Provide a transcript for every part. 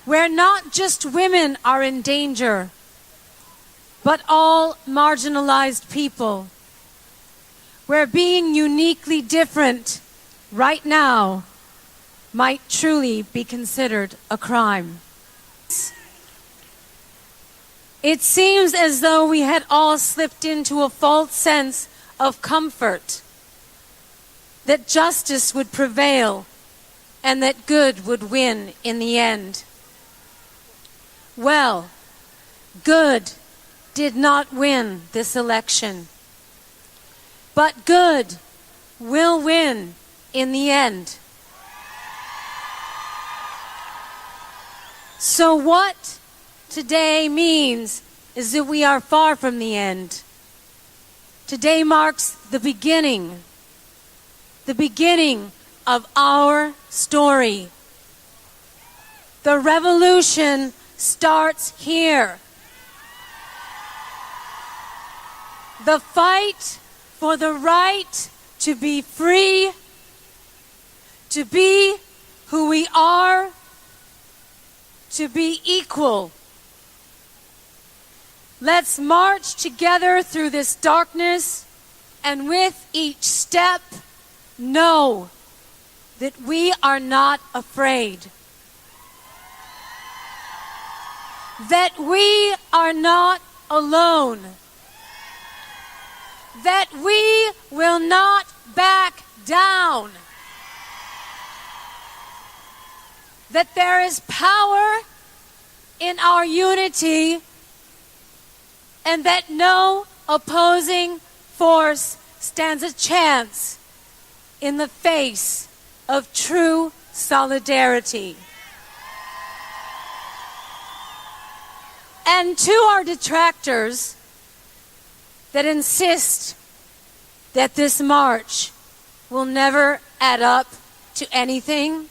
Where not just women are in danger, but all marginalized people. Where being uniquely different right now might truly be considered a crime. It seems as though we had all slipped into a false sense of comfort, that justice would prevail and that good would win in the end. Well, good did not win this election, but good will win in the end. So what today means is that we are far from the end. Today marks the beginning of our story. The revolution starts here. The fight for the right to be free, to be who we are, to be equal. Let's march together through this darkness, and with each step, know that we are not afraid. That we are not alone. That we will not back down. That there is power in our unity, and that no opposing force stands a chance in the face of true solidarity. And to our detractors that insist that this march will never add up to anything,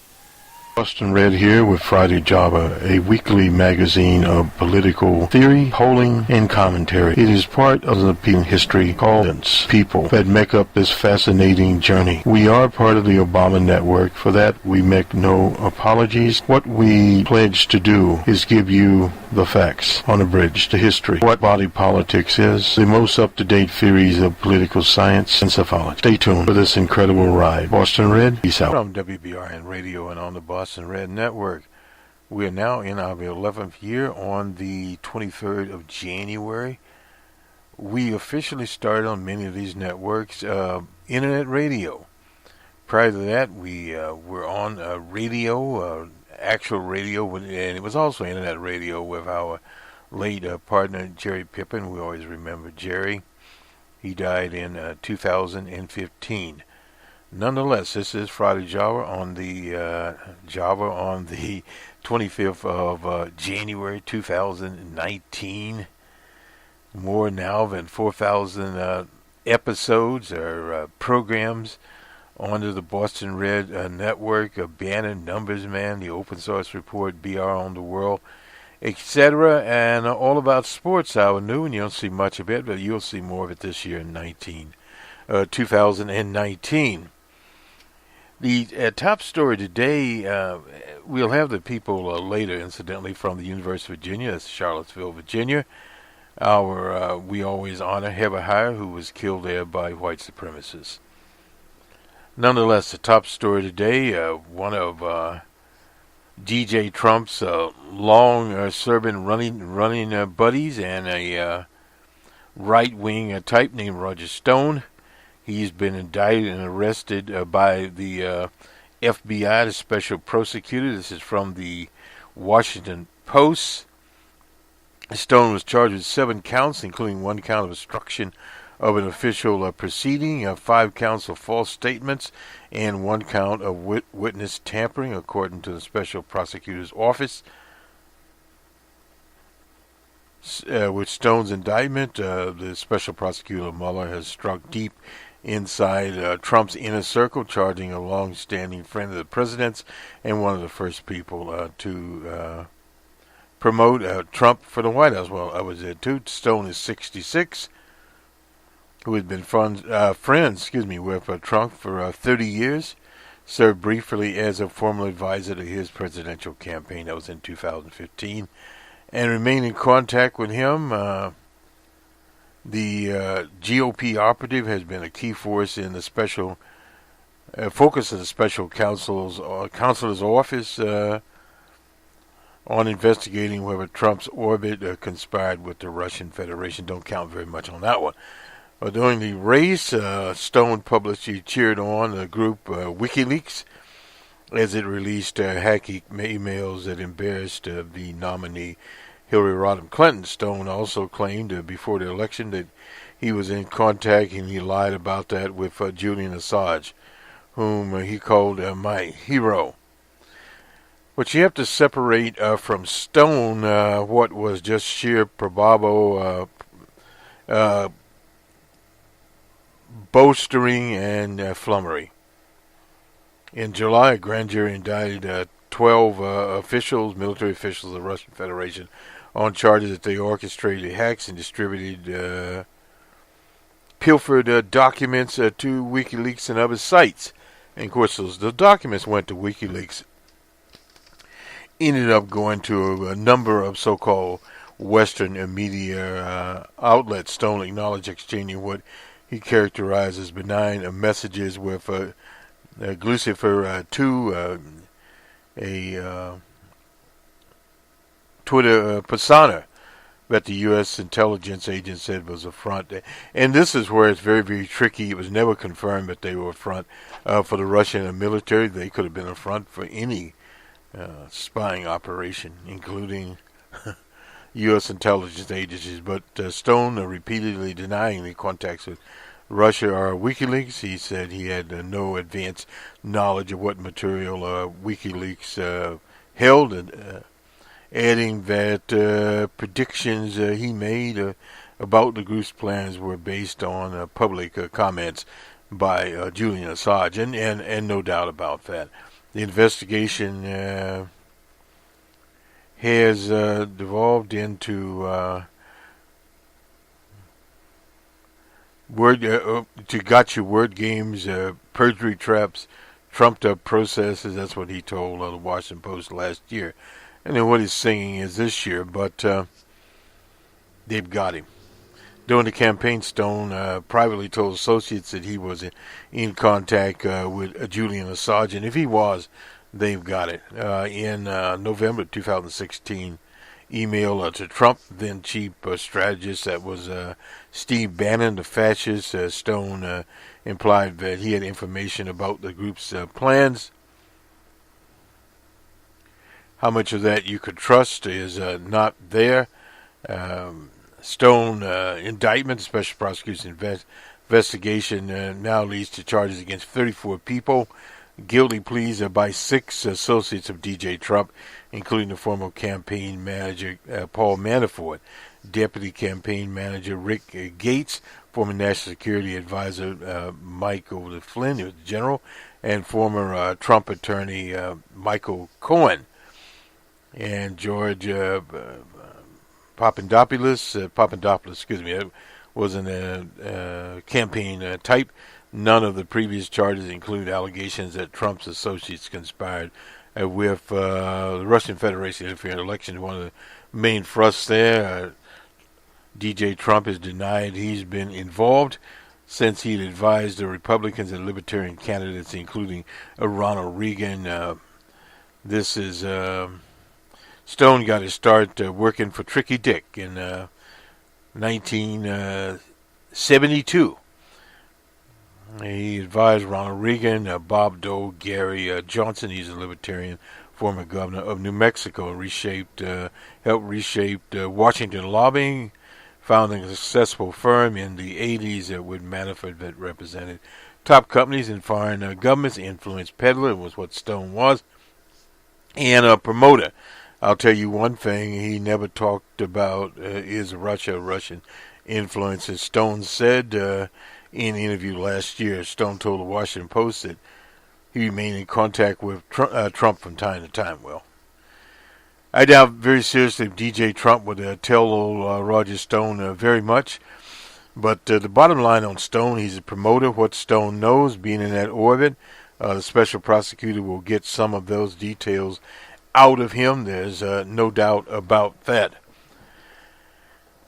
Boston Red here with Friday Java, a weekly magazine of political theory, polling, and commentary. It is part of the history called people that make up this fascinating journey. We are part of the Obama network. For that, we make no apologies. What we pledge to do is give you the facts on a bridge to history. What body politics is, the most up-to-date theories of political science and psephology. Stay tuned for this incredible ride. Boston Red, peace out. From WBRN Radio and on the Boston Red Network. We are now in our 11th year on the 23rd of January. We officially started on many of these networks internet radio. Prior to that, we were on radio, actual radio, and it was also internet radio with our late partner Jerry Pippin. We always remember Jerry. He died in 2015. Nonetheless, this is Friday Java on the 25th of January 2019. More now than 4,000 episodes or programs onto the Boston Red Network, Bannon, Numbers Man, the Open Source Report, BR on the World, etc., and all about sports. Our new, and you don't see much of it, but you'll see more of it this year in 2019. The top story today, we'll have the people later, incidentally, from the University of Virginia. That's Charlottesville, Virginia. We always honor Heather Heyer, who was killed there by white supremacists. Nonetheless, the top story today, one of DJ Trump's long-serving running buddies and a right-wing type named Roger Stone. He's been indicted and arrested by the FBI, the special prosecutor. This is from the Washington Post. Stone was charged with 7 counts, including 1 count of obstruction of an official proceeding, 5 counts of false statements, and 1 count of witness tampering, according to the special prosecutor's office. With Stone's indictment, the special prosecutor Mueller has struck deep inside Trump's inner circle, charging a long-standing friend of the president's and one of the first people to promote Trump for the White House. Well, I was there too. Stone is 66. who had been friends with Trump for 30 years, served briefly as a formal advisor to his presidential campaign. That was in 2015. And remained in contact with him. The GOP operative has been a key force in the special focus of the special counselor's office on investigating whether Trump's orbit conspired with the Russian Federation. Don't count very much on that one. During the race, Stone publicly cheered on the group WikiLeaks as it released hacky emails that embarrassed the nominee Hillary Rodham Clinton. Stone also claimed before the election that he was in contact, and he lied about that, with Julian Assange, whom he called my hero. But you have to separate from Stone what was just sheer bravado, bolstering, and flummery. In July, a grand jury indicted 12 military officials of the Russian Federation, on charges that they orchestrated hacks and distributed pilfered documents to WikiLeaks and other sites. And of course, the documents went to WikiLeaks, ended up going to a number of so-called Western media outlets. Stone acknowledged exchanging what he characterized as benign messages with Glucifer 2, a Twitter persona that the U.S. intelligence agent said was a front. And this is where it's very, very tricky. It was never confirmed that they were a front for the Russian military. They could have been a front for any spying operation, including U.S. intelligence agencies. But Stone repeatedly denying the contacts with Russia or WikiLeaks. He said he had no advanced knowledge of what material WikiLeaks held, and adding that predictions he made about the group's plans were based on public comments by Julian Assange, and no doubt about that. The investigation has devolved into gotcha word games, perjury traps, trumped-up processes. That's what he told the Washington Post last year. And then what he's singing is this year, but they've got him. During the campaign, Stone privately told associates that he was in contact with Julian Assange, and if he was, they've got it. In November 2016, email to Trump, then chief strategist, that was Steve Bannon, the fascist. Stone implied that he had information about the group's plans. How much of that you could trust is not there. Stone indictment, special prosecution investigation now leads to charges against 34 people. Guilty pleas by 6 associates of DJ Trump, including the former campaign manager Paul Manafort, deputy campaign manager Rick Gates, former national security advisor Michael Flynn, who was general, and former Trump attorney Michael Cohen. And George Papadopoulos, was a campaign type. None of the previous charges include allegations that Trump's associates conspired with the Russian Federation to interfere in elections. One of the main thrusts there, DJ Trump has denied he's been involved since he'd advised the Republicans and Libertarian candidates, including Ronald Reagan. This is Stone got his start working for Tricky Dick in 1972. He advised Ronald Reagan, Bob Dole, Gary Johnson. He's a libertarian, former governor of New Mexico. Helped reshape Washington lobbying, founding a successful firm in the 80s with Manafort that represented top companies in foreign governments. Influence peddler was what Stone was, and a promoter. I'll tell you one thing he never talked about is Russian influence. As Stone said in an interview last year, Stone told the Washington Post that he remained in contact with Trump from time to time. Well, I doubt very seriously if DJ Trump would tell old Roger Stone very much. But the bottom line on Stone, he's a promoter. What Stone knows, being in that orbit, the special prosecutor will get some of those details out of him. There's no doubt about that.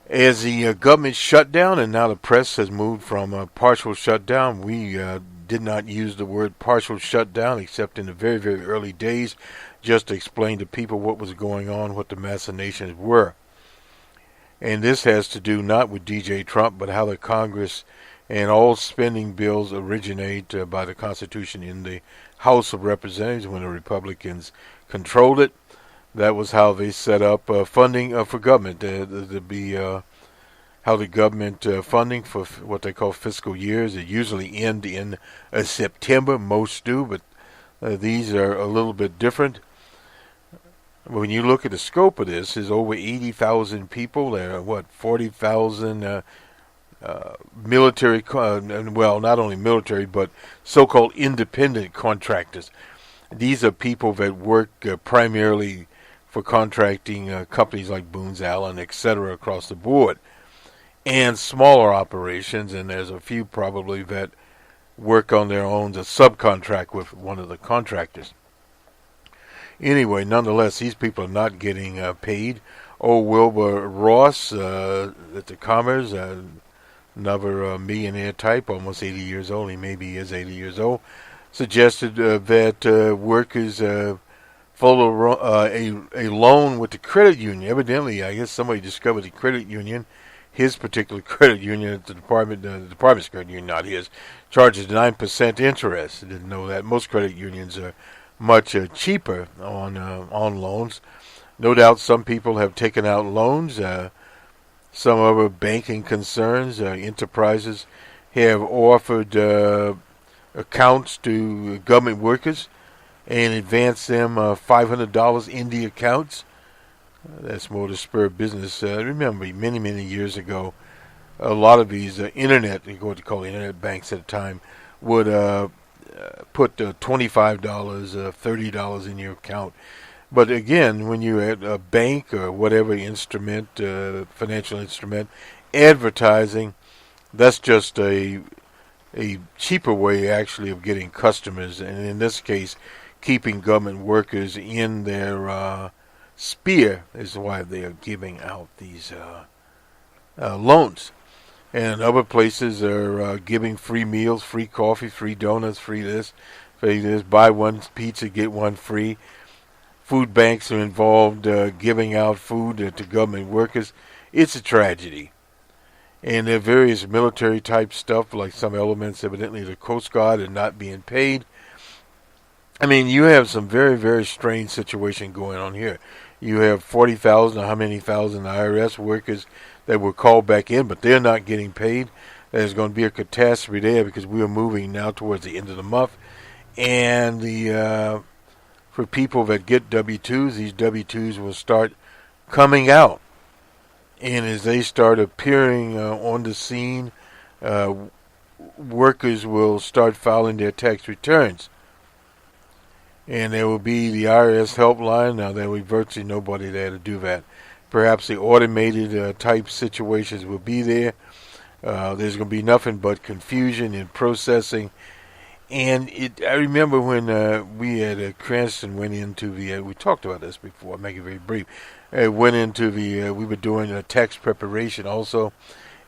As the government shut down, and now the press has moved from a partial shutdown, we did not use the word partial shutdown except in the very, very early days, just to explain to people what was going on, what the machinations were. And this has to do not with DJ Trump, but how the Congress and all spending bills originate by the Constitution in the House of Representatives when the Republicans controlled it. That was how they set up funding for government. To be how the government funding for what they call fiscal years. It usually end in September. Most do, but these are a little bit different. When you look at the scope of this, there's over 80,000 people. There are, 40,000 military, well, not only military, but so-called independent contractors. These are people that work primarily for contracting companies like Booz Allen, etc., across the board, and smaller operations, and there's a few probably that work on their own, a subcontract with one of the contractors. Anyway, nonetheless, these people are not getting paid. Old Wilbur Ross at the Commerce, another millionaire type, almost 80 years old, he maybe is 80 years old, suggested that workers follow a loan with the credit union. Evidently, I guess somebody discovered the credit union, his particular credit union, the department's credit union, not his, charges 9% interest. I didn't know that. Most credit unions are much cheaper on loans. No doubt some people have taken out loans. Some other banking concerns, enterprises have offered accounts to government workers and advance them $500 in the accounts. That's more to spur business. Remember, many, many years ago, a lot of these internet, what they call internet banks at the time, would put $25, $30 in your account. But again, when you're at a bank or whatever instrument, financial instrument, advertising, that's just a cheaper way actually of getting customers, and in this case, keeping government workers in their sphere is why they are giving out these loans. And other places are giving free meals, free coffee, free donuts, free this, buy one pizza, get one free. Food banks are involved giving out food to government workers. It's a tragedy. And there are various military type stuff, like some elements, evidently the Coast Guard, are not being paid. I mean, you have some very, very strange situation going on here. You have 40,000 or how many thousand IRS workers that were called back in, but they're not getting paid. There's going to be a catastrophe there because we are moving now towards the end of the month. And for people that get W-2s, these W-2s will start coming out. And as they start appearing on the scene, workers will start filing their tax returns. And there will be the IRS helpline. Now, there will be virtually nobody there to do that. Perhaps the automated type situations will be there. There's going to be nothing but confusion in processing. And I remember when we at Cranston went into the, we talked about this before, I'll make it very brief. Went into the, we were doing a tax preparation also.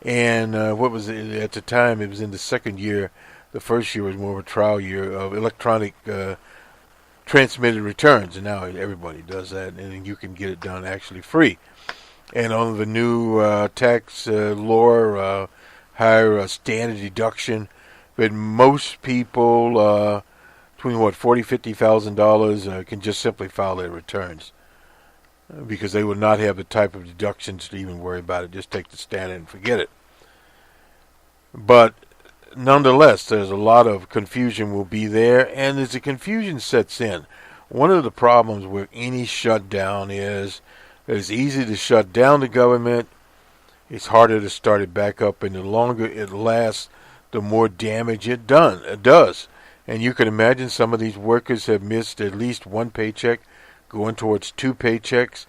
And what was it at the time? It was in the second year. The first year was more of a trial year of electronic transmitted returns. And now everybody does that, and you can get it done actually free. And on the new tax law, higher standard deduction, but most people between $40,000-$50,000 can just simply file their returns because they will not have the type of deductions to even worry about it. Just take the standard and forget it. But nonetheless, there's a lot of confusion will be there, and as the confusion sets in, one of the problems with any shutdown is that it's easy to shut down the government. It's harder to start it back up, and the longer it lasts, the more damage it does. And you can imagine some of these workers have missed at least one paycheck, going towards two paychecks.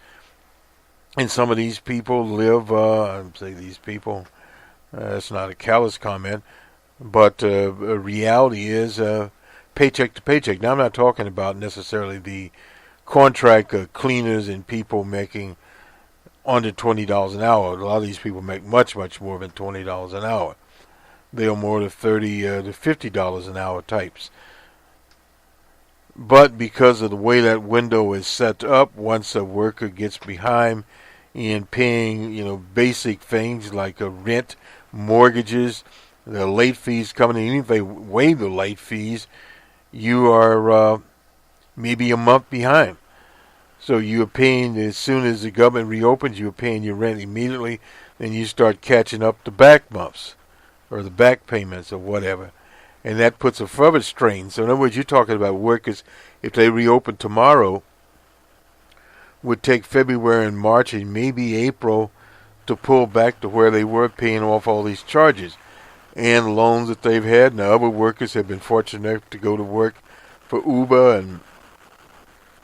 And some of these people live, That's not a callous comment, but reality is paycheck to paycheck. Now, I'm not talking about necessarily the contract cleaners and people making under $20 an hour. A lot of these people make much, much more than $20 an hour. They are more to $30 to $50 an hour types. But because of the way that window is set up, once a worker gets behind in paying, basic things like rent, mortgages, the late fees coming in, even if they waive the late fees, you are maybe a month behind. So you're paying, as soon as the government reopens, you're paying your rent immediately, then you start catching up the back months or the back payments or whatever. And that puts a further strain. So in other words, you're talking about workers, if they reopen tomorrow, would take February and March and maybe April to pull back to where they were paying off all these charges and loans that they've had. Now, other workers have been fortunate enough to go to work for Uber and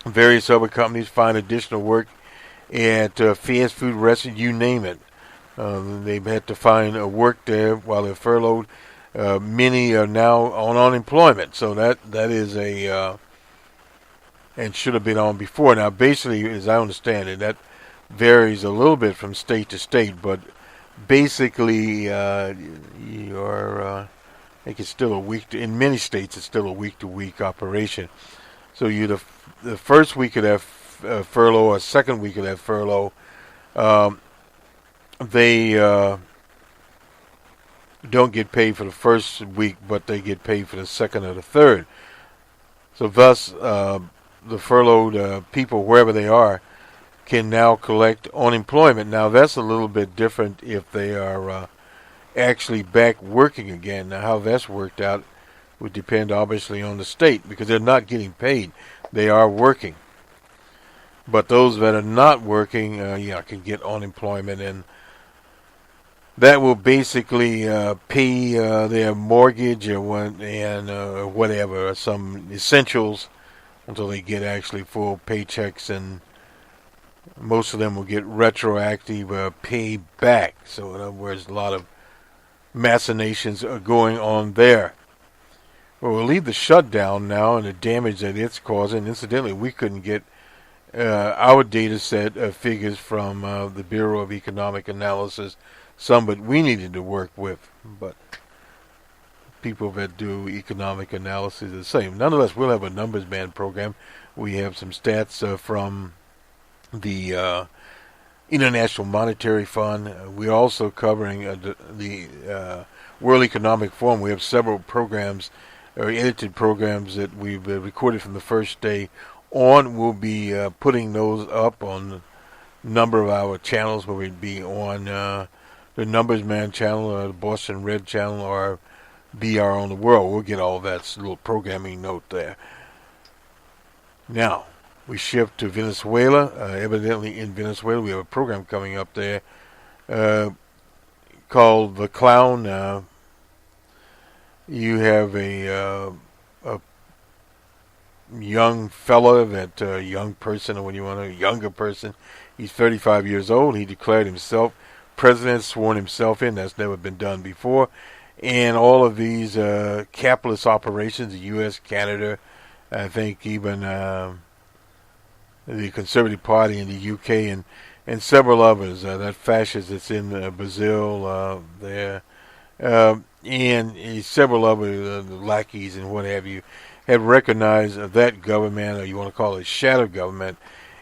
various other companies, find additional work at fast food restaurants, you name it. They've had to find work there while they're furloughed. Many are now on unemployment, so that is and should have been on before. Now, basically, as I understand it, that varies a little bit from state to state, but basically, I think it's still in many states, it's still a week-to-week operation. So you the first week of that furlough or second week of that furlough, they don't get paid for the first week, but they get paid for the second or the third. So thus, the furloughed people, wherever they are, can now collect unemployment. Now, that's a little bit different if they are actually back working again. Now, how that's worked out would depend, obviously, on the state, because they're not getting paid. They are working. But those that are not working, can get unemployment, and that will basically pay their mortgage or whatever, some essentials, until they get actually full paychecks, and most of them will get retroactive pay back. So in other words, a lot of machinations are going on there. Well, we'll leave the shutdown now and the damage that it's causing. Incidentally, we couldn't get our data set figures from the Bureau of Economic Analysis, some that we needed to work with, but people that do economic analysis are the same. Nonetheless, we'll have a numbers man program. We have some stats from the International Monetary Fund. We're also covering the World Economic Forum. We have several programs, or edited programs, that we've recorded from the first day on. We'll be putting those up on a number of our channels, where we'd be on the Numbers Man channel, or the Boston Red channel, or BR on the World. We'll get all that little programming note there. Now, we shift to Venezuela. Evidently in Venezuela, we have a program coming up there called The Clown. You have a young fella, that young person, or when you want a younger person, he's 35 years old. He declared himself president, sworn himself in. That's never been done before. And all of these capitalist operations, the U.S., Canada, I think even the Conservative Party in the U.K., and several others, that fascist that's in Brazil there, and several other lackeys and what have you, have recognized that government, or you want to call it shadow government.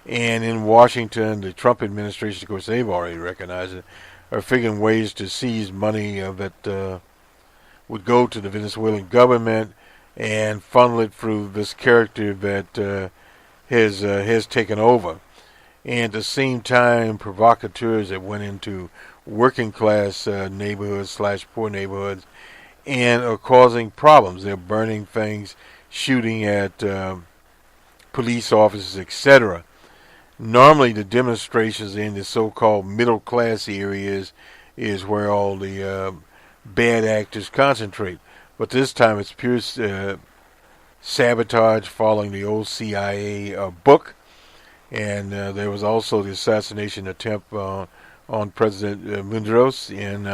And in Washington, the Trump administration, of course, they've already recognized it, are figuring ways to seize money that would go to the Venezuelan government and funnel it through this character that has taken over. And at the same time, provocateurs that went into working class neighborhoods / poor neighborhoods and are causing problems. They're burning things, shooting at police officers, etc. Normally, the demonstrations in the so-called middle class areas is where all the bad actors concentrate. But this time it's pure sabotage, following the old CIA book. And there was also the assassination attempt on President Mundros in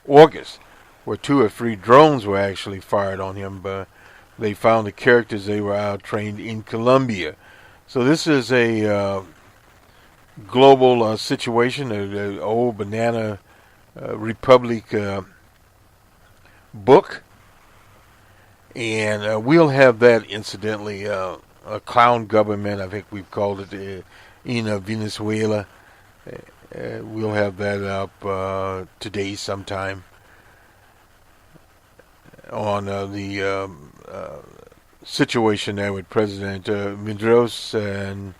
August, where 2 or 3 drones were actually fired on him. But they found the characters. They were out trained in Colombia. So this is a global situation. The old Banana Republic book. And we'll have that, incidentally, a clown government, I think we've called it, in Venezuela. We'll have that up today sometime on the situation there with President Medeiros, and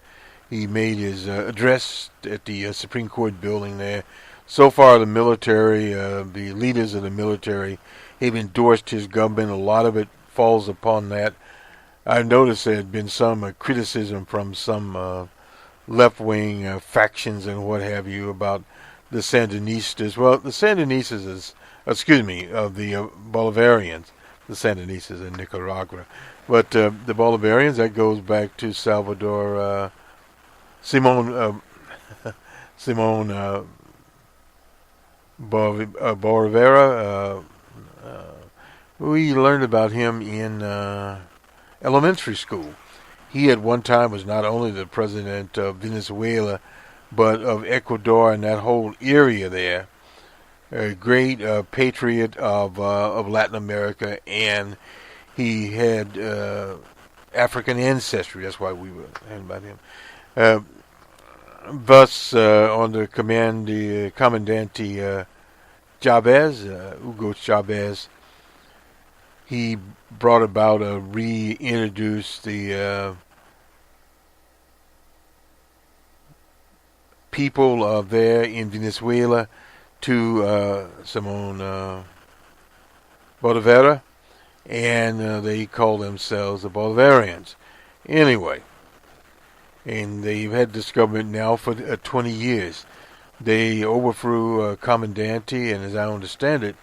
he made his address at the Supreme Court building there. So far, the military, the leaders of the military, have endorsed his government. A lot of it falls upon that. I've noticed there had been some criticism from some left-wing factions and what have you about the Sandinistas. Well, the Sandinistas is, the Bolivarians, the Sandinistas in Nicaragua. But the Bolivarians, that goes back to Salvador, Simon Bolivar. We learned about him in elementary school. He at one time was not only the president of Venezuela, but of Ecuador and that whole area there. A great patriot of Latin America, and he had African ancestry. That's why we were hearing about him. Thus, under Comandante Chavez, Hugo Chavez, he brought about reintroduced the people there in Venezuela to Simon Bolivar, and they call themselves the Bolivarians. Anyway, and they've had this government now for 20 years. They overthrew Comandante, and as I understand it,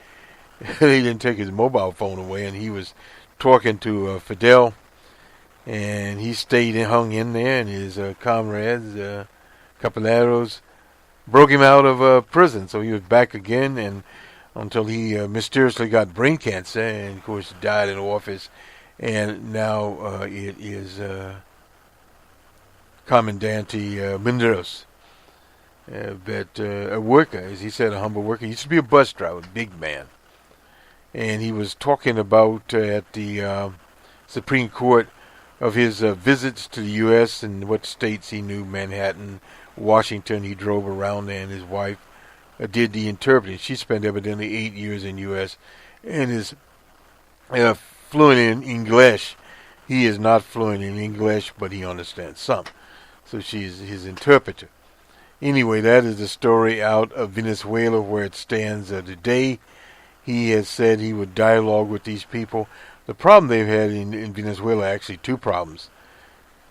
they didn't take his mobile phone away, and he was talking to Fidel, and he stayed and hung in there, and his comrades, Caballeros, broke him out of prison. So he was back again, and until he mysteriously got brain cancer, and of course died in office, and now it is Comandante Medeiros. But a worker, as he said, a humble worker. He used to be a bus driver, big man. And he was talking about at the Supreme Court of his visits to the U.S. and what states he knew, Manhattan, Washington. He drove around there, and his wife did the interpreting. She spent evidently 8 years in the U.S. and is fluent in English. He is not fluent in English, but he understands some. So she's his interpreter. Anyway, that is the story out of Venezuela where it stands today. He has said he would dialogue with these people. The problem they've had in Venezuela, actually 2 problems.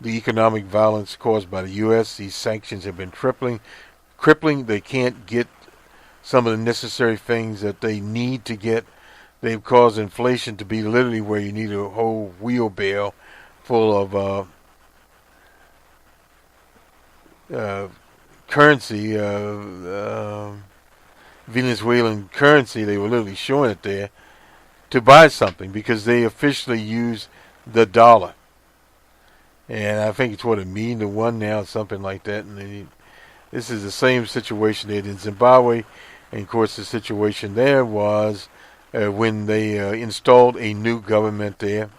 The economic violence caused by the U.S. These sanctions have been crippling. They can't get some of the necessary things that they need to get. They've caused inflation to be literally where you need a whole wheelbarrow full of currency, Venezuelan currency. They were literally showing it there to buy something because they officially use the dollar. And I think it's what, $1 million to 1 now, something like that. And this is the same situation they had in Zimbabwe. And of course, the situation there was when they installed a new government there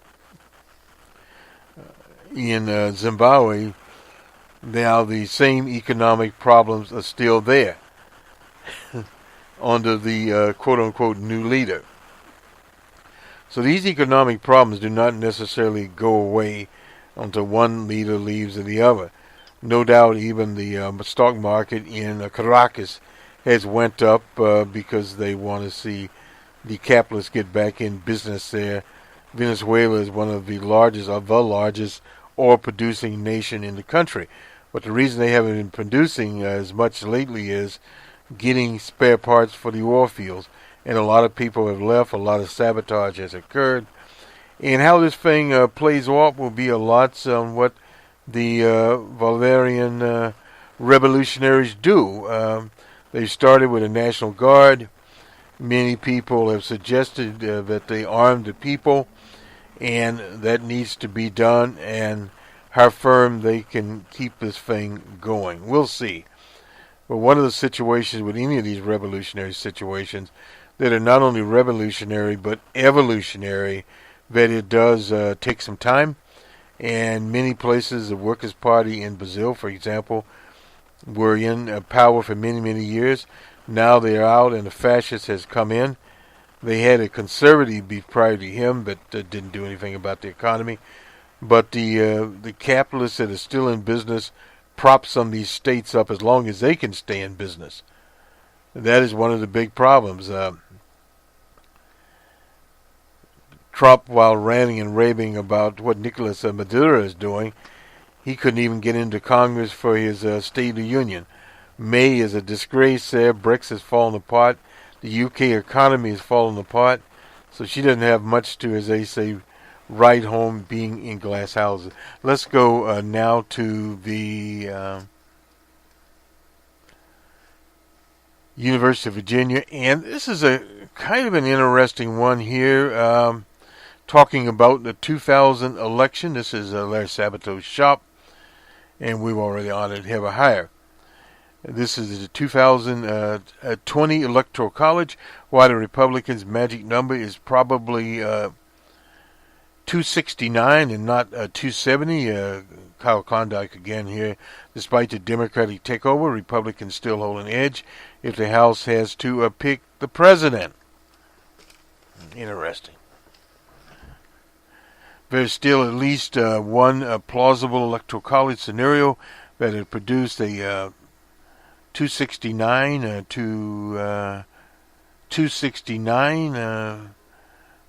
in Zimbabwe. Now the same economic problems are still there under the quote-unquote new leader. So these economic problems do not necessarily go away until one leader leaves or the other. No doubt even the stock market in Caracas has went up because they want to see the capitalists get back in business there. Venezuela is one of the largest oil-producing nation in the country. But the reason they haven't been producing as much lately is getting spare parts for the oil fields. And a lot of people have left. A lot of sabotage has occurred. And how this thing plays off will be a lot on what the Bolivarian revolutionaries do. They started with a National Guard. Many people have suggested that they arm the people, and that needs to be done, and how firm they can keep this thing going. We'll see. But one of the situations with any of these revolutionary situations that are not only revolutionary but evolutionary, that it does take some time. And many places, the Workers' Party in Brazil, for example, were in power for many, many years. Now they are out and the fascist has come in. They had a conservative be prior to him, but didn't do anything about the economy. But the capitalists that are still in business prop some of these states up as long as they can stay in business. That is one of the big problems. Trump, while ranting and raving about what Nicolas Maduro is doing, he couldn't even get into Congress for his State of the Union. May is a disgrace there. Brexit has fallen apart. The UK economy has fallen apart. So she doesn't have much to, as they say, write home being in glass houses. Let's go now to the University of Virginia. And this is a kind of an interesting one here. Talking about the 2000 election. This is Larry Sabato's shop, and we've already honored Have a Hire. This is the 2020 Electoral College. Why the Republicans' magic number is probably 269 and not 270. Kyle Klondike again here. Despite the Democratic takeover, Republicans still hold an edge if the House has to pick the president. Interesting. There's still at least one plausible electoral college scenario that had produced a 269 to 269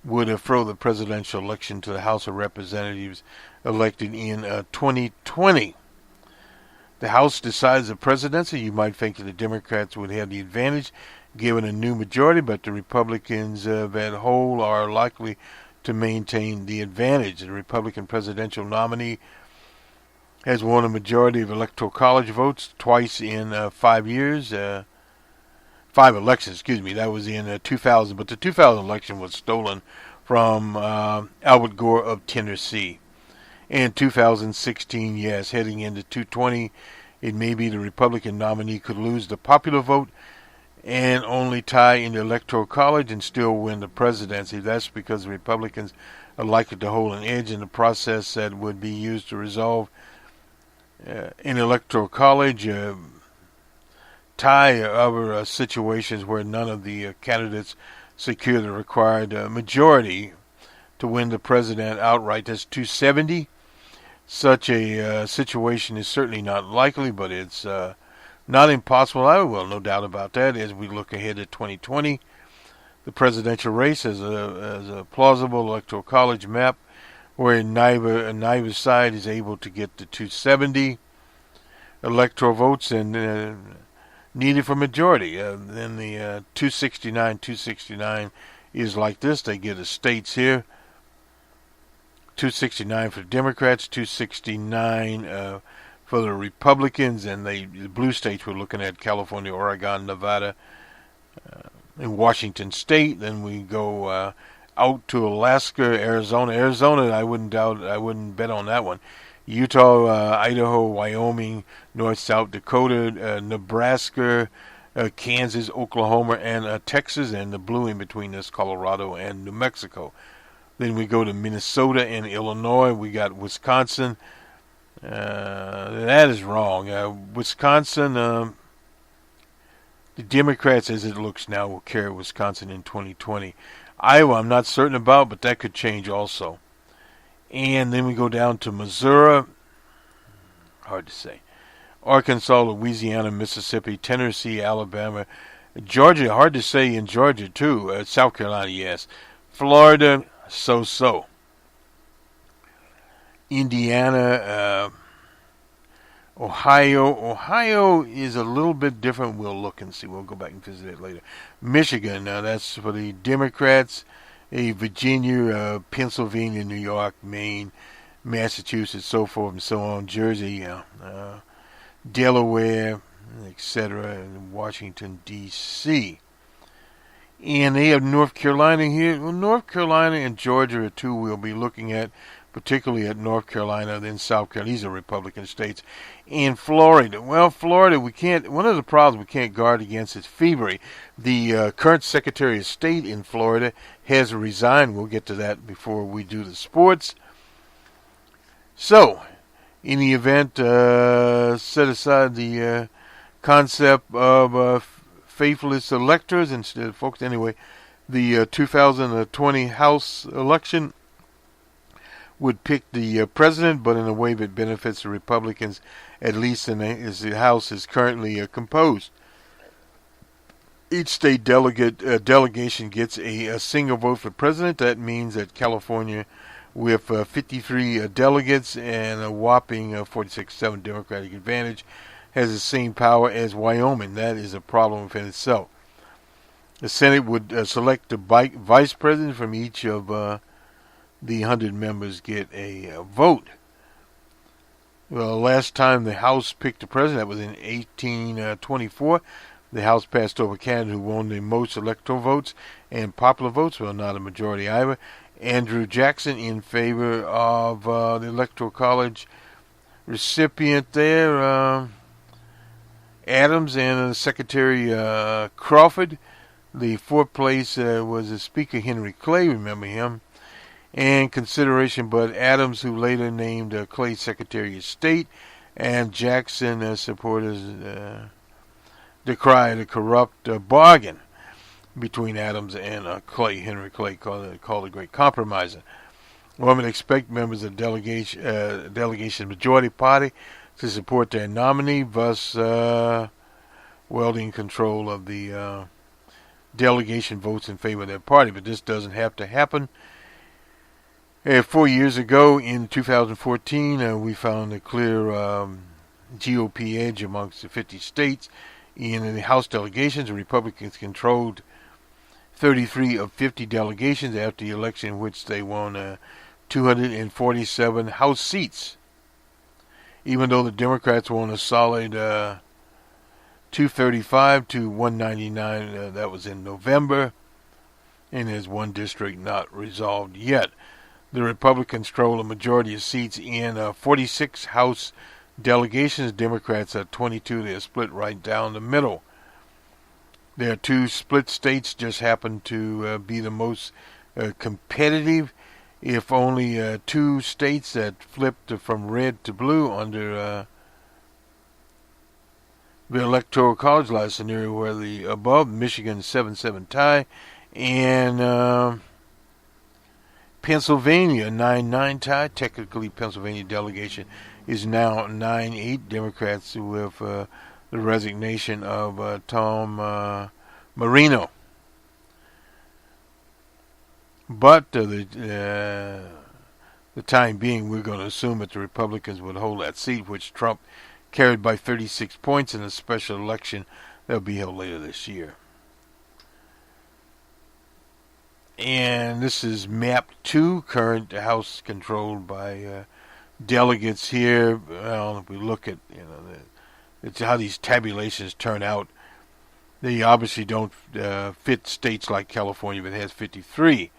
would throw the presidential election to the House of Representatives elected in 2020. The House decides the presidency. You might think that the Democrats would have the advantage given a new majority, but the Republicans that hold are likely to maintain the advantage. The Republican presidential nominee has won a majority of electoral college votes twice in 5 years. 5 elections, excuse me. That was in 2000, but the 2000 election was stolen from Albert Gore of Tennessee. In 2016, yes, heading into 220, it may be the Republican nominee could lose the popular vote and only tie in the electoral college and still win the presidency. That's because the Republicans are likely to hold an edge in the process that would be used to resolve an electoral college tie or other situations where none of the candidates secure the required majority to win the president outright. That's 270. Such a situation is certainly not likely, but it's not impossible. I will, no doubt about that, as we look ahead to 2020. The presidential race has a plausible electoral college map where neither side is able to get to 270 electoral votes and needed for majority. Then the 269 is like this. They get the states here. 269 for the Democrats, 269 for the Republicans, and the blue states we're looking at: California, Oregon, Nevada, and Washington State. Then we go out to Alaska, Arizona. Arizona, I wouldn't bet on that one. Utah, Idaho, Wyoming, North, South Dakota, Nebraska, Kansas, Oklahoma, and Texas, and the blue in between is Colorado and New Mexico. Then we go to Minnesota and Illinois. We got Wisconsin. That is wrong. Wisconsin, the Democrats, as it looks now, will carry Wisconsin in 2020. Iowa, I'm not certain about, but that could change also. And then we go down to Missouri. Hard to say. Arkansas, Louisiana, Mississippi, Tennessee, Alabama, Georgia. Hard to say in Georgia, too. South Carolina, yes. Florida, so-so. Indiana, Ohio is a little bit different. We'll look and see. We'll go back and visit it later. Michigan, that's for the Democrats. Virginia, Pennsylvania, New York, Maine, Massachusetts, so forth and so on. Jersey, Delaware, etc., and Washington, D.C. And they have North Carolina here. Well, North Carolina and Georgia are two we'll be looking at, particularly at North Carolina, then South Carolina. These are Republican states. And Florida. Well, Florida, we can't. One of the problems we can't guard against is thievery. The current Secretary of State in Florida has resigned. We'll get to that before we do the sports. So, in the event, set aside the concept of faithless electors instead of folks. Anyway, the 2020 House election would pick the president, but in a way that benefits the Republicans, at least as the House is currently composed. Each state delegation gets a single vote for president. That means that California, with 53 delegates and a whopping 46-7 Democratic advantage, has the same power as Wyoming. That is a problem within itself. The Senate would select the vice president from each of the 100 members get a vote. Well, last time the House picked the president, that was in 1824. The House passed over candidate who won the most electoral votes and popular votes. Well, not a majority either. Andrew Jackson in favor of the Electoral College recipient there, Adams, and Secretary Crawford. The fourth place was the Speaker Henry Clay, remember him, and consideration, but Adams, who later named Clay Secretary of State, and Jackson supporters decried a corrupt bargain between Adams and Clay. Henry Clay called a great compromiser. Women expect members of the delegation majority party to support their nominee, thus wielding control of the delegation votes in favor of their party. But this doesn't have to happen. 4 years ago, in 2014, we found a clear GOP edge amongst the 50 states. In the House delegations, the Republicans controlled 33 of 50 delegations after the election in which they won 247 House seats. Even though the Democrats won a solid 235 to 199, that was in November, and there's one district not resolved yet. The Republicans control a majority of seats in 46 House delegations. Democrats are 22. They're split right down the middle. There are two split states, just happen to be the most competitive. If only two states that flipped from red to blue under the Electoral College last scenario, where the above Michigan 7-7 tie, and Pennsylvania 9-9 tie. Technically, Pennsylvania delegation is now 9-8 Democrats, with the resignation of Tom Marino. But the time being, we're going to assume that the Republicans would hold that seat, which Trump carried by 36 points in a special election that will be held later this year. And this is map 2, current House controlled by delegates here. Well, if we look at it's how these tabulations turn out, they obviously don't fit states like California that has 53.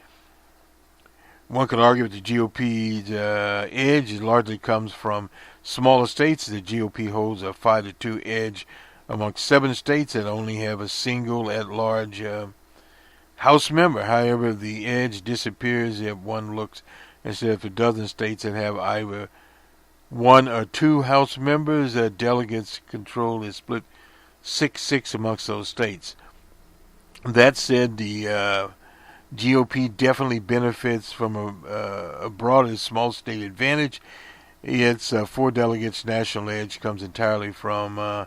One could argue that the GOP's edge largely comes from smaller states. The GOP holds a 5-2 edge amongst 7 states that only have a single at-large House member. However, the edge disappears if one looks instead of a dozen states that have either 1 or 2 House members. Delegates control is split 6-6 amongst those states. That said, the GOP definitely benefits from a broader small state advantage. Its 4 delegates national edge comes entirely from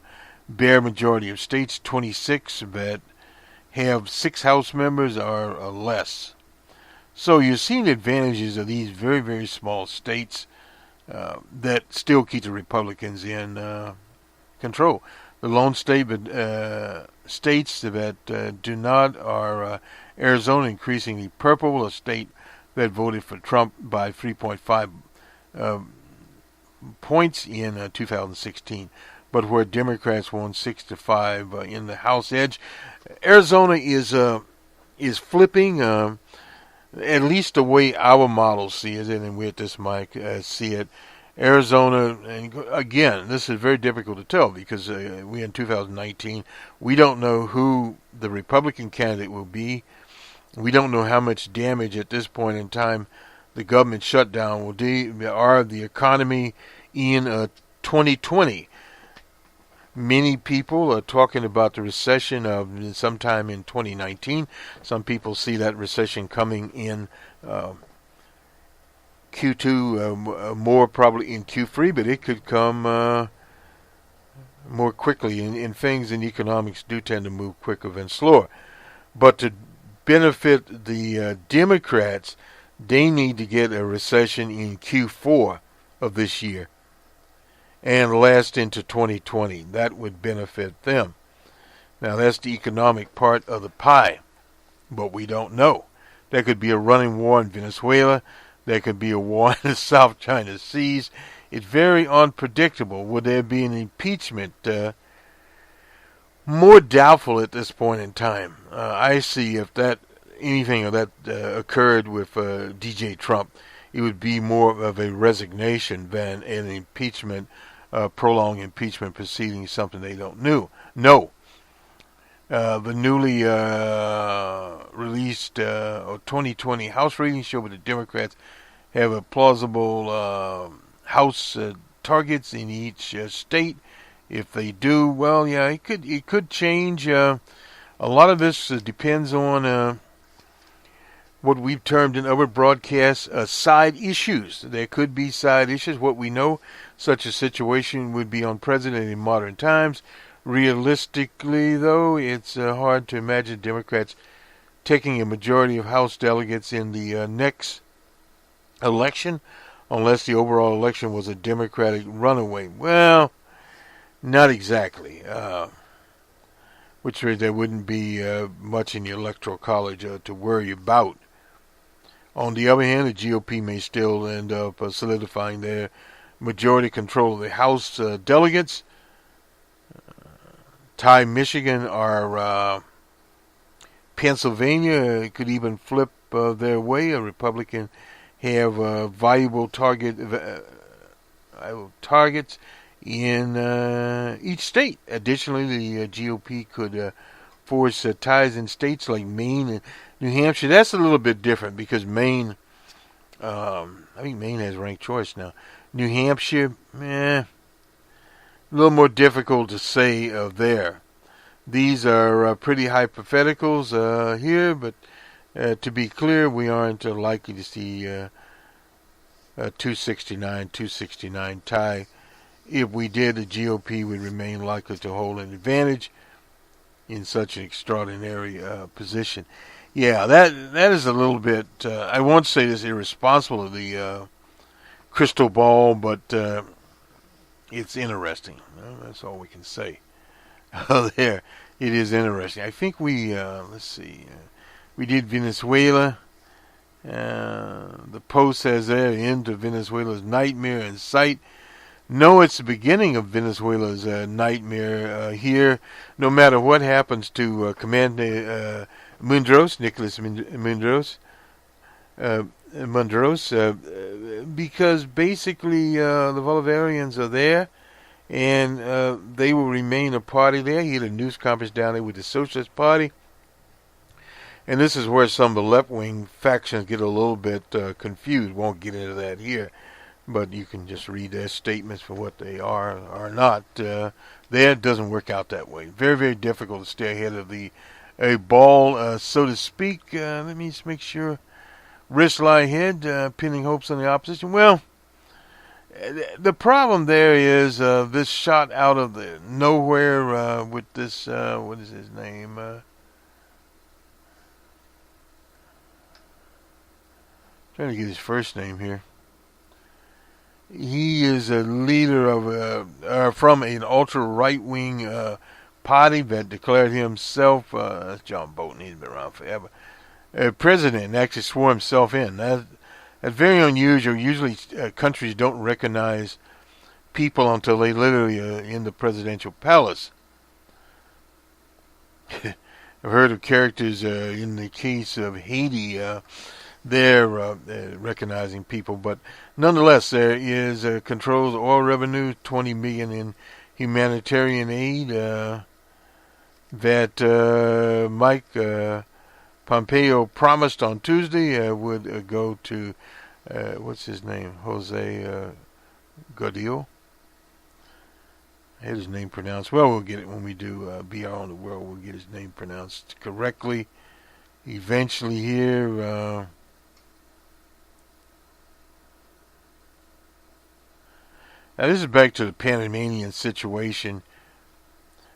bare majority of states, 26 that have 6 House members or less. So you're seeing the advantages of these very, very small states that still keep the Republicans in control. The lone state states that do not are Arizona, increasingly purple, a state that voted for Trump by 3.5 points in 2016, but where Democrats won 6-5 in the House edge. Arizona is is flipping, at least the way our models see it, and we at this mic see it. Arizona, and again, this is very difficult to tell because we're in 2019. We don't know who the Republican candidate will be. We don't know how much damage at this point in time the government shutdown will do, or the economy in 2020. Many people are talking about the recession of sometime in 2019. Some people see that recession coming in Q2, more probably in Q3, but it could come more quickly. And things in economics do tend to move quicker than slower. But to benefit the Democrats, they need to get a recession in Q4 of this year and last into 2020. That would benefit them. Now, that's the economic part of the pie, but we don't know. There could be a running war in Venezuela. There could be a war in the South China Seas. It's very unpredictable. Would there be an impeachment? More doubtful at this point in time. I see if anything of that occurred with DJ Trump, it would be more of a resignation than an impeachment, prolonged impeachment proceeding, something they don't know. The newly released 2020 House ratings show that the Democrats have a plausible House targets in each state. If they do, well, yeah, it could change. A lot of this depends on what we've termed in other broadcasts side issues. There could be side issues. What we know, such a situation would be unprecedented in modern times. Realistically, though, it's hard to imagine Democrats taking a majority of House delegates in the next election, unless the overall election was a Democratic runaway. Well, not exactly. Which there wouldn't be much in the Electoral College to worry about. On the other hand, the GOP may still end up solidifying their majority control of the House delegates. Tie Michigan or Pennsylvania could even flip their way. A Republican have valuable targets in each state. Additionally, the GOP could force ties in states like Maine and New Hampshire. That's a little bit different because Maine, I think Maine has ranked choice now. New Hampshire, a little more difficult to say there. These are pretty hypotheticals here, but to be clear, we aren't likely to see a 269 tie. If we did, the GOP would remain likely to hold an advantage in such an extraordinary position. Yeah, that is a little bit, I won't say this irresponsible of the crystal ball, but it's interesting. That's all we can say. There, it is interesting. I think we, let's see, we did Venezuela. The Post has there, the end of Venezuela's nightmare in sight. No, it's the beginning of Venezuela's nightmare here. No matter what happens to Commander Mundros, Nicolas Mundros, because basically the Bolivarians are there, and they will remain a party there. He had a news conference down there with the Socialist Party. And this is where some of the left-wing factions get a little bit confused. Won't get into that here. But you can just read their statements for what they are or not. There, it doesn't work out that way. Very, very difficult to stay ahead of a ball, so to speak. Let me just make sure. Wrist lie ahead, pinning hopes on the opposition. Well, the problem there is this shot out of the nowhere with this, what is his name? Trying to get his first name here. He is a leader of from an ultra right-wing party that declared himself, that's John Bolton, he's been around forever, president, and actually swore himself in. That's very unusual. Usually countries don't recognize people until they literally are in the presidential palace. I've heard of characters in the case of Haiti. They're recognizing people, but nonetheless, there is controls oil revenue, $20 million in humanitarian aid that Mike Pompeo promised on Tuesday would go to what's his name, Jose Gordillo. I had his name pronounced. Well, we'll get it when we do BR on the World. We'll get his name pronounced correctly eventually here. Now, this is back to the Panamanian situation.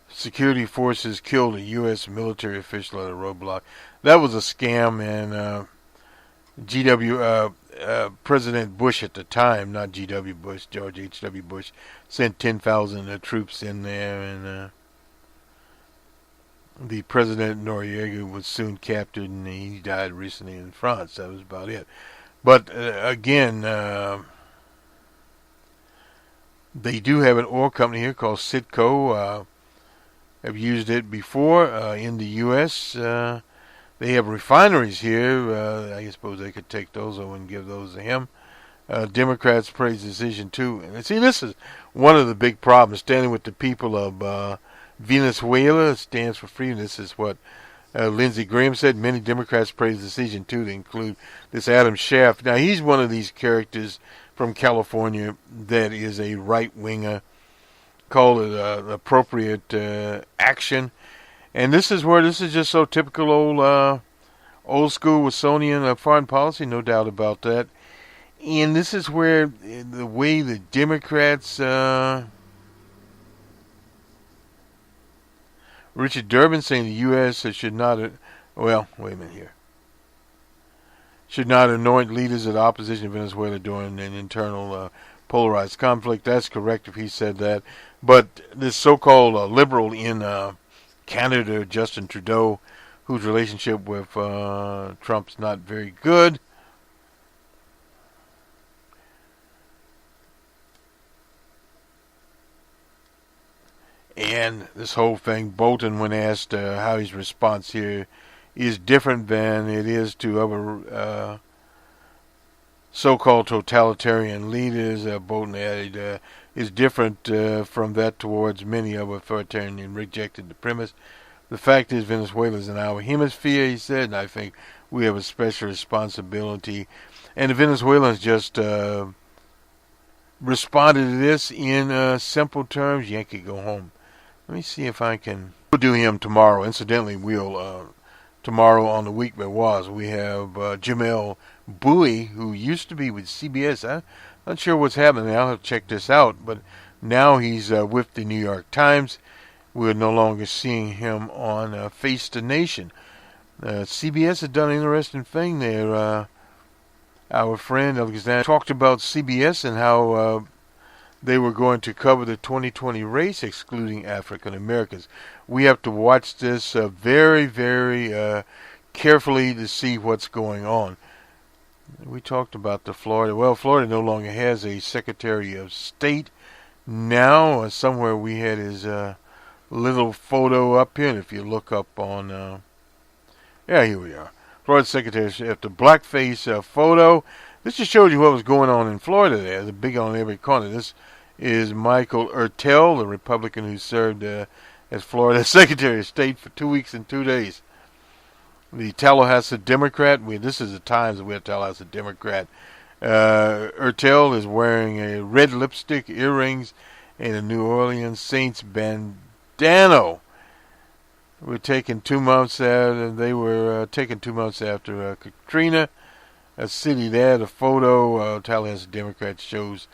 Security forces killed a U.S. military official at a roadblock. That was a scam, and President Bush at the time, not G.W. Bush, George H.W. Bush, sent 10,000 troops in there, and the President Noriega was soon captured, and he died recently in France. That was about it. But again, they do have an oil company here called Citgo. I've used it before in the U.S. They have refineries here. I suppose they could take those over and give those to him. Democrats praise the decision too. And see, this is one of the big problems. Standing with the people of Venezuela, stands for freedom. This is what Lindsey Graham said. Many Democrats praise the decision too, to include this Adam Schiff. Now, he's one of these characters from California that is a right-winger. Call it appropriate action. And this is just so typical old school Wilsonian foreign policy, no doubt about that. And this is where the way the Democrats, Richard Durbin saying the U.S. should not, well, wait a minute here, should not anoint leaders of the opposition of Venezuela during an internal polarized conflict. That's correct if he said that. But this so-called liberal in Canada, Justin Trudeau, whose relationship with Trump's not very good, and this whole thing, Bolton, when asked how his response here is different than it is to other so-called totalitarian leaders, Bolton added, is different from that towards many other authoritarian, and rejected the premise. The fact is, Venezuela is in our hemisphere, he said, and I think we have a special responsibility. And the Venezuelans just responded to this in simple terms: Yankee, go home. Let me see if I can. We'll do him tomorrow. Incidentally, we'll tomorrow on The Week That Was, we have Jamel Bowie, who used to be with CBS. I'm not sure what's happening. I'll have to check this out. But now he's with the New York Times. We're no longer seeing him on Face the Nation. CBS has done an interesting thing there. Our friend Alexander talked about CBS and how they were going to cover the 2020 race, excluding African Americans. We have to watch this very, very carefully to see what's going on. We talked about the Florida. Well, Florida no longer has a Secretary of State. Now, somewhere we had his little photo up here. And if you look up on, yeah, here we are. Florida Secretary after blackface photo. This just shows you what was going on in Florida there. The big on every corner. This is Michael Ertel, the Republican who served as Florida Secretary of State for 2 weeks and 2 days. The Tallahassee Democrat, this is the Times that we're Tallahassee Democrat. Ertel is wearing a red lipstick, earrings, and a New Orleans Saints bandana. We're taking 2 months after, they were taken 2 months after Katrina. A city there, the photo, Tallahassee Democrat shows,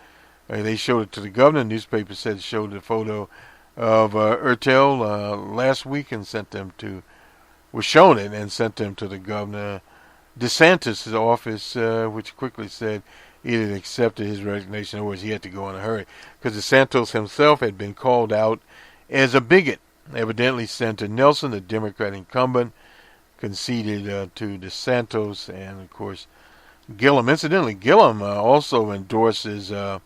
they showed it to the governor. The newspaper said showed the photo of Ertel last week and sent them to, was shown it and sent them to the governor DeSantis' office, which quickly said it had accepted his resignation. In other words, he had to go in a hurry because DeSantis himself had been called out as a bigot. Evidently, Senator Nelson, the Democrat incumbent, conceded to DeSantis, and of course, Gillum. Incidentally, Gillum also endorses the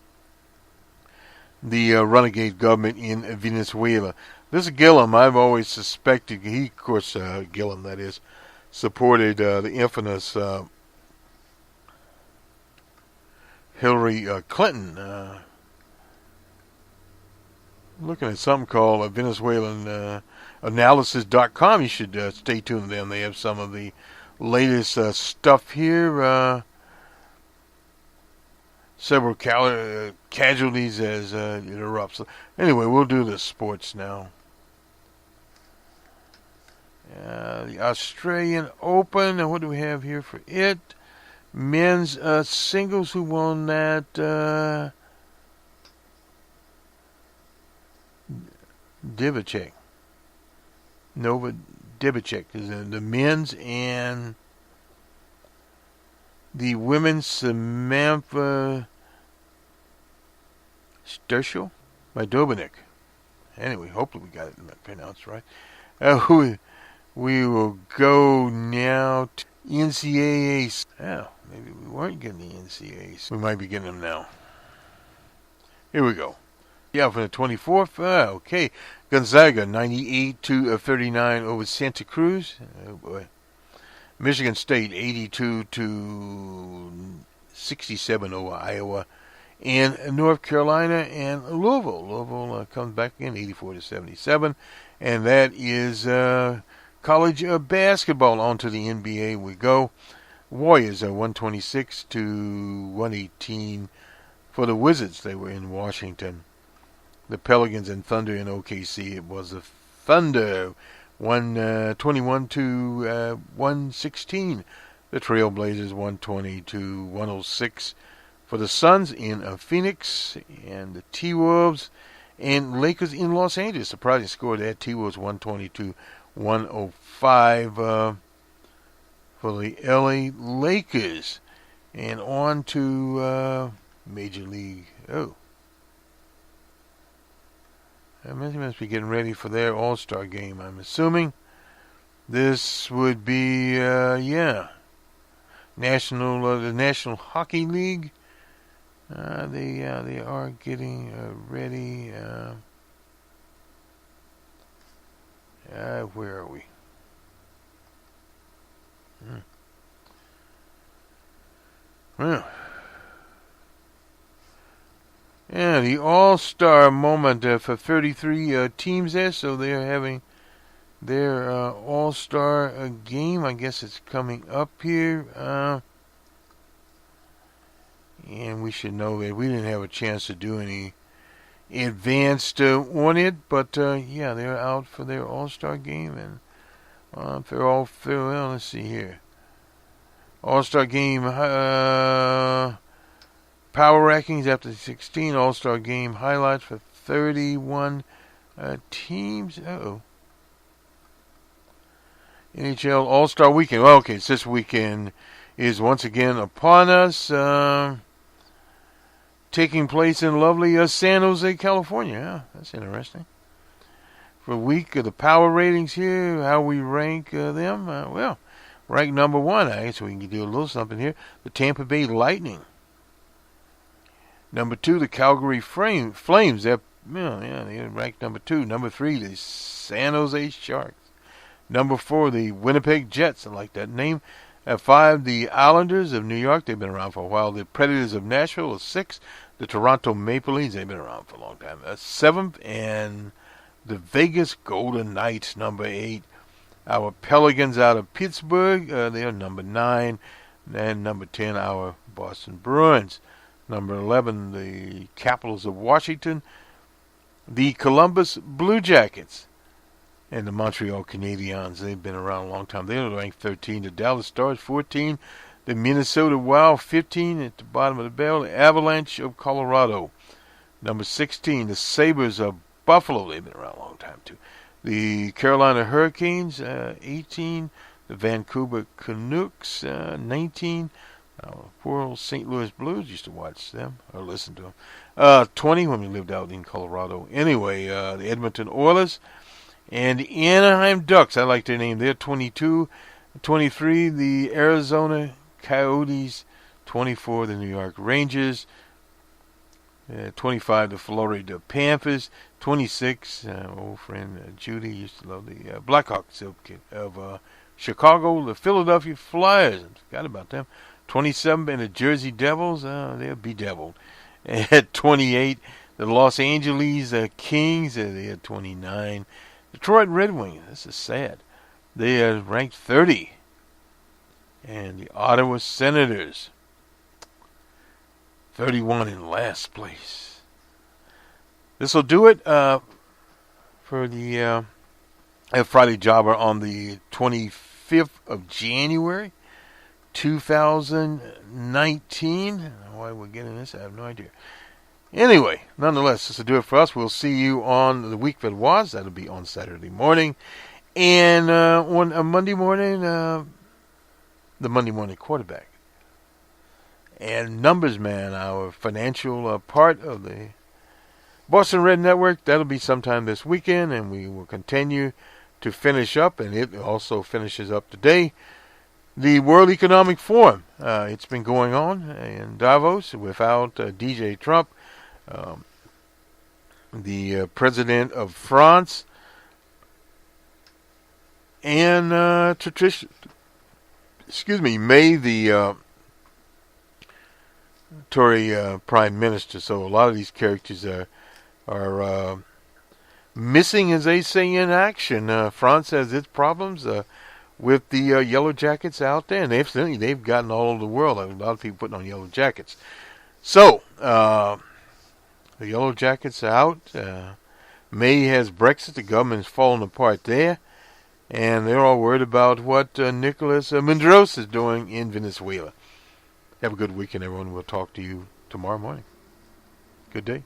renegade government in Venezuela. This Gillum, I've always suspected, he, of course, Gillum, that is, supported the infamous Hillary Clinton. Looking at something called Venezuelan analysis.com. You should stay tuned to them. They have some of the latest stuff here. Several casualties as it erupts. Anyway, we'll do the sports now. The Australian Open. What do we have here for it? Men's singles. Who won that? Divacek. Nova Divacek is in the men's, and the women's Samantha Sturchel by Dobinik. Anyway, hopefully we got it pronounced right. We will go now to NCAAs. Oh, maybe we weren't getting the NCAAs. We might be getting them now. Here we go. Yeah, for the 24th. Okay. Gonzaga, 98-39 over Santa Cruz. Oh, boy. Michigan State, 82-67 over Iowa. And North Carolina and Louisville. Louisville comes back in, 84-77. And that is college basketball. On to the NBA we go. Warriors are 126-118 for the Wizards. They were in Washington. The Pelicans and Thunder in OKC. It was the Thunder, 121-116. The Trailblazers, 120-106 for the Suns in Phoenix. And the T-Wolves and Lakers in Los Angeles. Surprising score there. T-Wolves 122-105 for the LA Lakers. And on to Major League. They must be getting ready for their All-Star game, I'm assuming. This would be, the National Hockey League. They are getting ready. Where are we? Well. Yeah, the All-Star moment for 33 teams there, so they're having their All-Star game. I guess it's coming up here. And we should know that we didn't have a chance to do any advanced on it, but yeah, they're out for their All-Star game. And if they're all through, well, let's see here. All-Star game power rankings after 16 All-Star game highlights for 31 teams. NHL All-Star Weekend. Well, okay, so this weekend is once again upon us. Taking place in lovely San Jose, California. Yeah, that's interesting. For a week of the power ratings here, how we rank them. Well, ranked number 1, I guess we can do a little something here. The Tampa Bay Lightning. Number 2, the Calgary Flames. They're ranked number 2. Number 3, the San Jose Sharks. Number 4, the Winnipeg Jets. I like that name. At 5, the Islanders of New York. They've been around for a while. The Predators of Nashville is 6. The Toronto Maple Leafs. They've been around for a long time. 7th, and the Vegas Golden Knights, number 8. Our Pelicans out of Pittsburgh. They are number 9. And number 10, our Boston Bruins. Number 11, the Capitals of Washington, the Columbus Blue Jackets, and the Montreal Canadiens. They've been around a long time. They're ranked 13. The Dallas Stars, 14. The Minnesota Wild, 15. At the bottom of the barrel, the Avalanche of Colorado. Number 16, the Sabres of Buffalo. They've been around a long time, too. The Carolina Hurricanes, 18. The Vancouver Canucks, 19. Poor old St. Louis Blues, used to watch them or listen to them. 20 when we lived out in Colorado. Anyway, the Edmonton Oilers and the Anaheim Ducks. I like their name. They're 22. 23, the Arizona Coyotes. 24, the New York Rangers. 25, the Florida Panthers. 26, old friend Judy used to love the Blackhawks of Chicago. The Philadelphia Flyers, forgot about them. 27, and the Jersey Devils, they're bedeviled. At 28, the Los Angeles Kings, they are 29. Detroit Red Wings, this is sad. They are ranked 30. And the Ottawa Senators, 31 in last place. This will do it for the Friday Jobber on the 25th of January, 2019. Why we're getting this, I have no idea. Anyway, nonetheless, this will do it for us. We'll see you on the week that was. That'll be on Saturday morning. And on a Monday morning, the Monday Morning Quarterback. And Numbers Man, our financial part of the Boston Red Network, that'll be sometime this weekend, and we will continue to finish up, and it also finishes up today, the World Economic Forum. It's been going on in Davos without DJ Trump, the president of France, and May, the Tory prime minister. So a lot of these characters are missing, as they say, in action. France has its problems with the yellow jackets out there, and they've gotten all over the world. A lot of people putting on yellow jackets. So the yellow jackets are out. May has Brexit. The government's falling apart there. And they're all worried about what Nicolas Maduro is doing in Venezuela. Have a good weekend, everyone. We'll talk to you tomorrow morning. Good day.